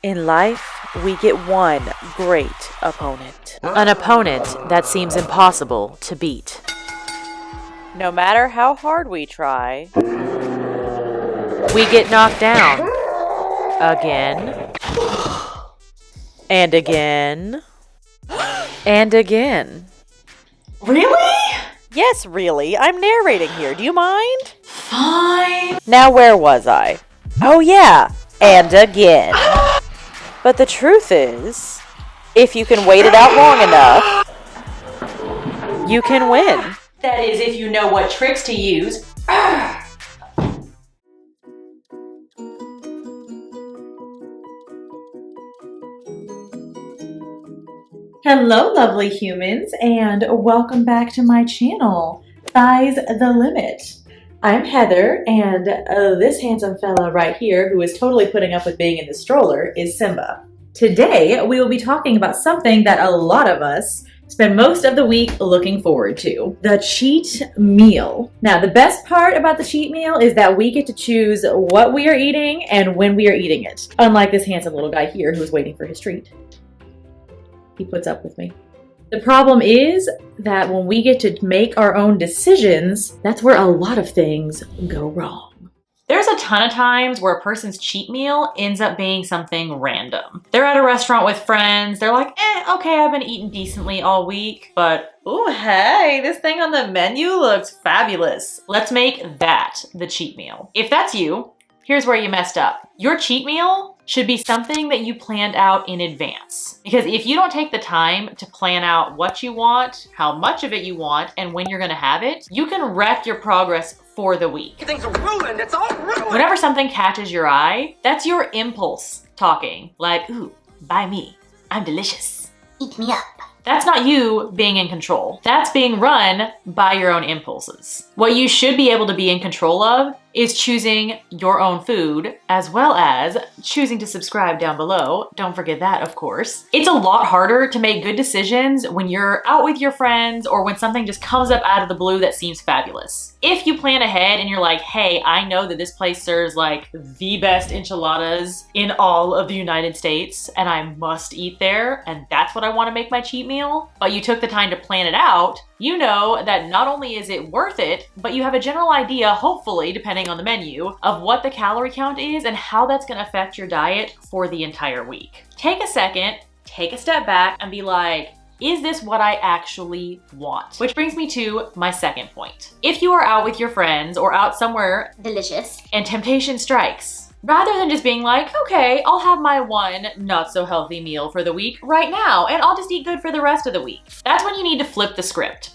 In life, we get one great opponent. An opponent that seems impossible to beat. No matter how hard we try, we get knocked down. Again. And again. And again. Really? Yes, really. I'm narrating here. Do you mind? Fine. Now, where was I? Oh, yeah. And again. But the truth is, if you can wait it out long enough, you can win. That is, if you know what tricks to use. Hello, lovely humans, and welcome back to my channel, Thighs the Limit. I'm Heather, and this handsome fella right here, who is totally putting up with being in the stroller, is Simba. Today, we will be talking about something that a lot of us spend most of the week looking forward to, the cheat meal. Now, the best part about the cheat meal is that we get to choose what we are eating and when we are eating it, unlike this handsome little guy here who is waiting for his treat. He puts up with me. The problem is that when we get to make our own decisions, that's where a lot of things go wrong. There's a ton of times where a person's cheat meal ends up being something random. They're at a restaurant with friends, they're like, okay, I've been eating decently all week, but ooh, hey, this thing on the menu looks fabulous. Let's make that the cheat meal. If that's you, here's where you messed up. Your cheat meal should be something that you planned out in advance. Because if you don't take the time to plan out what you want, how much of it you want, and when you're gonna have it, you can wreck your progress for the week. Things are ruined, it's all ruined! Whenever something catches your eye, that's your impulse talking. Like, ooh, buy me, I'm delicious. Eat me up. That's not you being in control. That's being run by your own impulses. What you should be able to be in control of is choosing your own food, as well as choosing to subscribe down below. Don't forget that, of course. It's a lot harder to make good decisions when you're out with your friends or when something just comes up out of the blue that seems fabulous. If you plan ahead and you're like, hey, I know that this place serves like the best enchiladas in all of the United States and I must eat there and that's what I want to make my cheat meal, but you took the time to plan it out, you know that not only is it worth it, but you have a general idea, hopefully, depending on the menu, of what the calorie count is and how that's gonna affect your diet for the entire week. Take a second, take a step back and be like, is this what I actually want? Which brings me to my second point. If you are out with your friends or out somewhere Delicious. and temptation strikes, rather than just being like, okay, I'll have my one not so healthy meal for the week right now and I'll just eat good for the rest of the week. That's when you need to flip the script.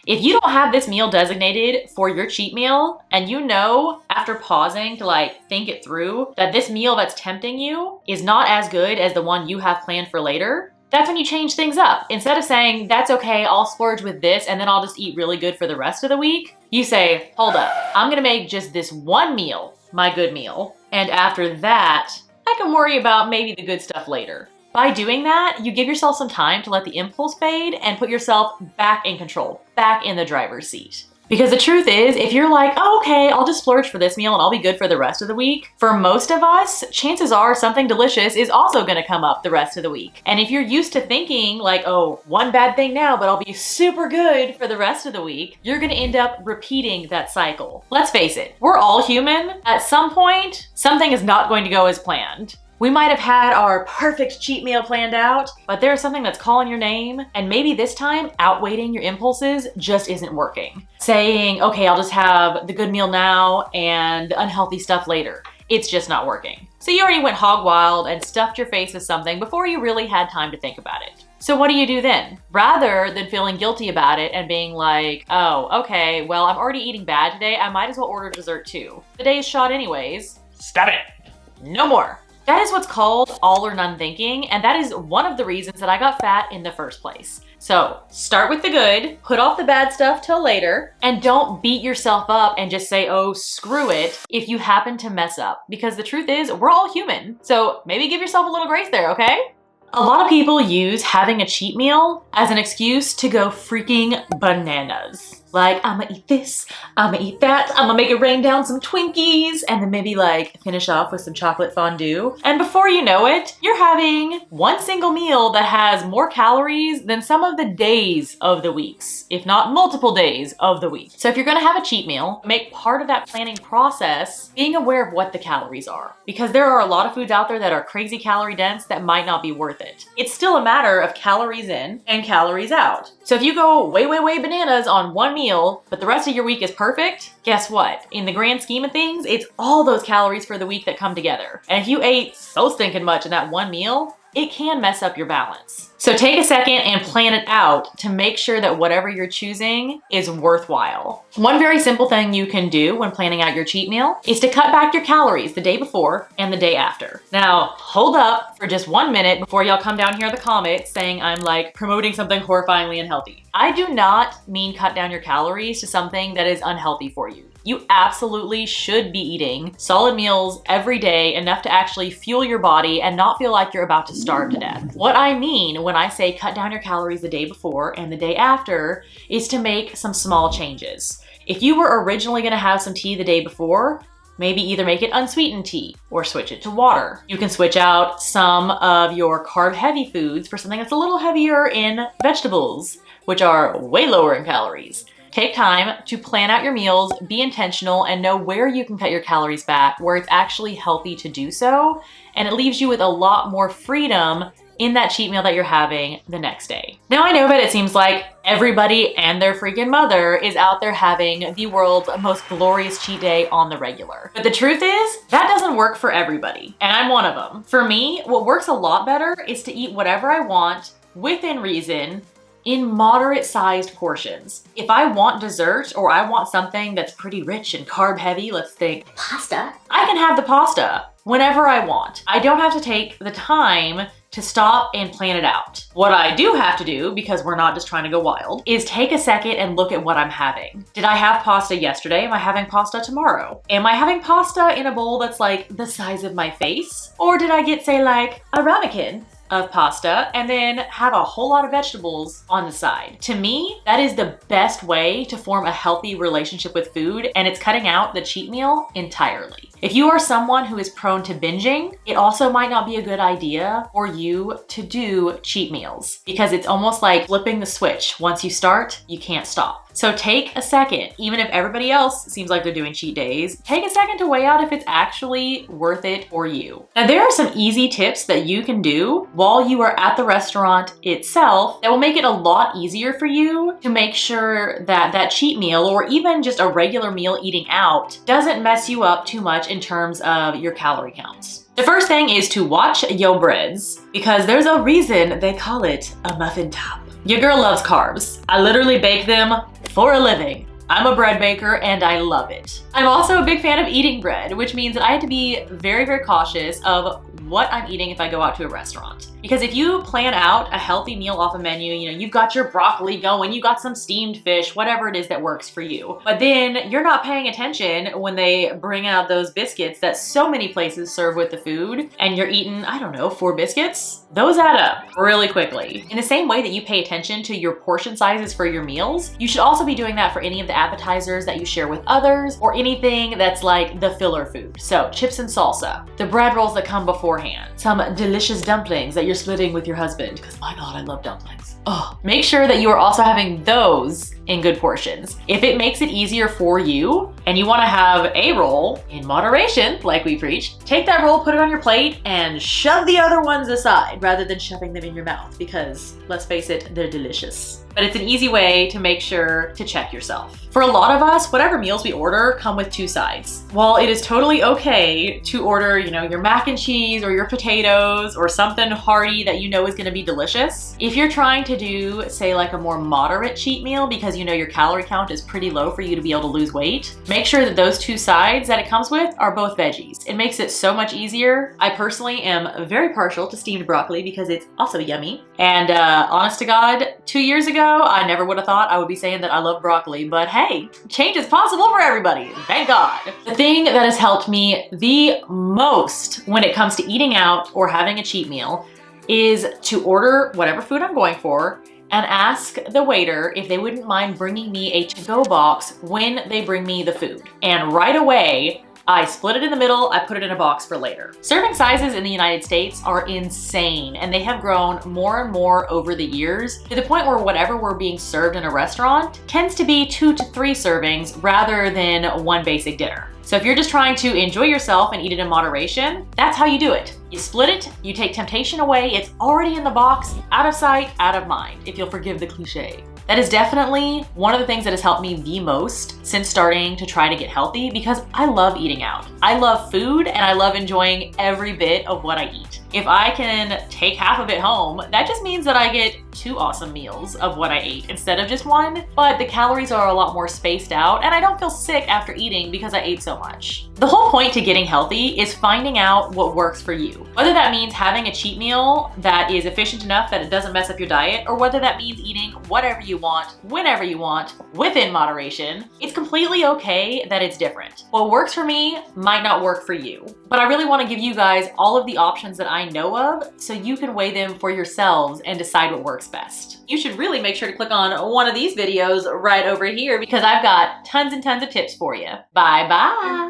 If you don't have this meal designated for your cheat meal and you know after pausing to like think it through that this meal that's tempting you is not as good as the one you have planned for later, that's when you change things up. Instead of saying, that's okay, I'll splurge with this and then I'll just eat really good for the rest of the week, you say, hold up, I'm gonna make just this one meal my good meal. And after that, I can worry about maybe the good stuff later. By doing that, you give yourself some time to let the impulse fade and put yourself back in control, back in the driver's seat. Because the truth is, if you're like, oh, okay, I'll just splurge for this meal and I'll be good for the rest of the week, for most of us, chances are something delicious is also gonna come up the rest of the week. And if you're used to thinking like, oh, one bad thing now, but I'll be super good for the rest of the week, you're gonna end up repeating that cycle. Let's face it, we're all human. At some point, something is not going to go as planned. We might have had our perfect cheat meal planned out, but there's something that's calling your name, and maybe this time, outweighting your impulses just isn't working. Saying, okay, I'll just have the good meal now and the unhealthy stuff later. It's just not working. So you already went hog wild and stuffed your face with something before you really had time to think about it. So what do you do then? Rather than feeling guilty about it and being like, oh, okay, well, I'm already eating bad today, I might as well order dessert too. The day is shot anyways. Stop it! No more. That is what's called all or none thinking, and that is one of the reasons that I got fat in the first place. So start with the good, put off the bad stuff till later, and don't beat yourself up and just say, oh, screw it, if you happen to mess up. Because the truth is, we're all human. So maybe give yourself a little grace there, okay? A lot of people use having a cheat meal as an excuse to go freaking bananas. Like, I'm gonna eat this, I'm gonna eat that, I'm gonna make it rain down some Twinkies, and then maybe like finish off with some chocolate fondue. And before you know it, you're having one single meal that has more calories than some of the days of the weeks, if not multiple days of the week. So if you're gonna have a cheat meal, make part of that planning process being aware of what the calories are. Because there are a lot of foods out there that are crazy calorie dense that might not be worth it. It's still a matter of calories in and calories out. So if you go way bananas on one meal, but the rest of your week is perfect, guess what? In the grand scheme of things, it's all those calories for the week that come together. And if you ate so stinking much in that one meal, it can mess up your balance. So take a second and plan it out to make sure that whatever you're choosing is worthwhile. One very simple thing you can do when planning out your cheat meal is to cut back your calories the day before and the day after. Now, hold up for just 1 minute before y'all come down here in the comments saying I'm like promoting something horrifyingly unhealthy. I do not mean cut down your calories to something that is unhealthy for you. You absolutely should be eating solid meals every day, enough to actually fuel your body and not feel like you're about to starve to death. What I mean when I say cut down your calories the day before and the day after is to make some small changes. If you were originally gonna have some tea the day before, maybe either make it unsweetened tea or switch it to water. You can switch out some of your carb-heavy foods for something that's a little heavier in vegetables, which are way lower in calories. Take time to plan out your meals, be intentional, and know where you can cut your calories back, where it's actually healthy to do so, and it leaves you with a lot more freedom in that cheat meal that you're having the next day. Now I know that it seems like everybody and their freaking mother is out there having the world's most glorious cheat day on the regular. But the truth is, that doesn't work for everybody, and I'm one of them. For me, what works a lot better is to eat whatever I want within reason, in moderate sized portions. If I want dessert or I want something that's pretty rich and carb heavy, let's think pasta, I can have the pasta whenever I want. I don't have to take the time to stop and plan it out. What I do have to do, because we're not just trying to go wild, is take a second and look at what I'm having. Did I have pasta yesterday? Am I having pasta tomorrow? Am I having pasta in a bowl that's like the size of my face? Or did I get, say, like a ramekin of pasta and then have a whole lot of vegetables on the side? To me, that is the best way to form a healthy relationship with food, and it's cutting out the cheat meal entirely. If you are someone who is prone to binging, it also might not be a good idea for you to do cheat meals, because it's almost like flipping the switch. Once you start, you can't stop. So take a second, even if everybody else seems like they're doing cheat days, take a second to weigh out if it's actually worth it for you. Now, there are some easy tips that you can do while you are at the restaurant itself that will make it a lot easier for you to make sure that that cheat meal, or even just a regular meal eating out, doesn't mess you up too much in terms of your calorie counts. The first thing is to watch your breads, because there's a reason they call it a muffin top. Your girl loves carbs. I literally bake them for a living. I'm a bread baker and I love it. I'm also a big fan of eating bread, which means that I have to be very cautious of what I'm eating if I go out to a restaurant. Because if you plan out a healthy meal off a menu, you know, you've got your broccoli going, you got some steamed fish, whatever it is that works for you. But then you're not paying attention when they bring out those biscuits that so many places serve with the food, and you're eating, I don't know, 4 biscuits. Those add up really quickly. In the same way that you pay attention to your portion sizes for your meals, you should also be doing that for any of the appetizers that you share with others, or anything that's like the filler food. So chips and salsa, the bread rolls that come beforehand, some delicious dumplings that you're splitting with your husband, because my God, I love dumplings. Oh, make sure that you are also having those in good portions. If it makes it easier for you and you want to have a roll in moderation, like we preach, take that roll, put it on your plate, and shove the other ones aside rather than shoving them in your mouth, because let's face it, they're delicious. But it's an easy way to make sure to check yourself. For a lot of us, whatever meals we order come with 2 sides. While it is totally okay to order, you know, your mac and cheese or your potatoes or something hearty that you know is gonna be delicious, if you're trying to do, say, like a more moderate cheat meal because you know your calorie count is pretty low for you to be able to lose weight, make sure that those 2 sides that it comes with are both veggies. It makes it so much easier. I personally am very partial to steamed broccoli because it's also yummy. And honest to God, 2 years ago, I never would have thought I would be saying that I love broccoli, but hey, change is possible for everybody, thank God. The thing that has helped me the most when it comes to eating out or having a cheat meal is to order whatever food I'm going for and ask the waiter if they wouldn't mind bringing me a to-go box when they bring me the food. And right away, I split it in the middle, I put it in a box for later. Serving sizes in the United States are insane, and they have grown more and more over the years to the point where whatever we're being served in a restaurant tends to be 2 to 3 servings rather than one basic dinner. So if you're just trying to enjoy yourself and eat it in moderation, that's how you do it. You split it, you take temptation away, it's already in the box, out of sight, out of mind, if you'll forgive the cliche. That is definitely one of the things that has helped me the most since starting to try to get healthy, because I love eating out. I love food and I love enjoying every bit of what I eat. If I can take half of it home, that just means that I get 2 awesome meals of what I ate instead of just 1, but the calories are a lot more spaced out and I don't feel sick after eating because I ate so much. The whole point to getting healthy is finding out what works for you. Whether that means having a cheat meal that is efficient enough that it doesn't mess up your diet, or whether that means eating whatever you want, whenever you want, within moderation, it's completely okay that it's different. What works for me might not work for you, but I really want to give you guys all of the options that I know of so you can weigh them for yourselves and decide what works best. You should really make sure to click on one of these videos right over here because I've got tons and tons of tips for you. Bye bye.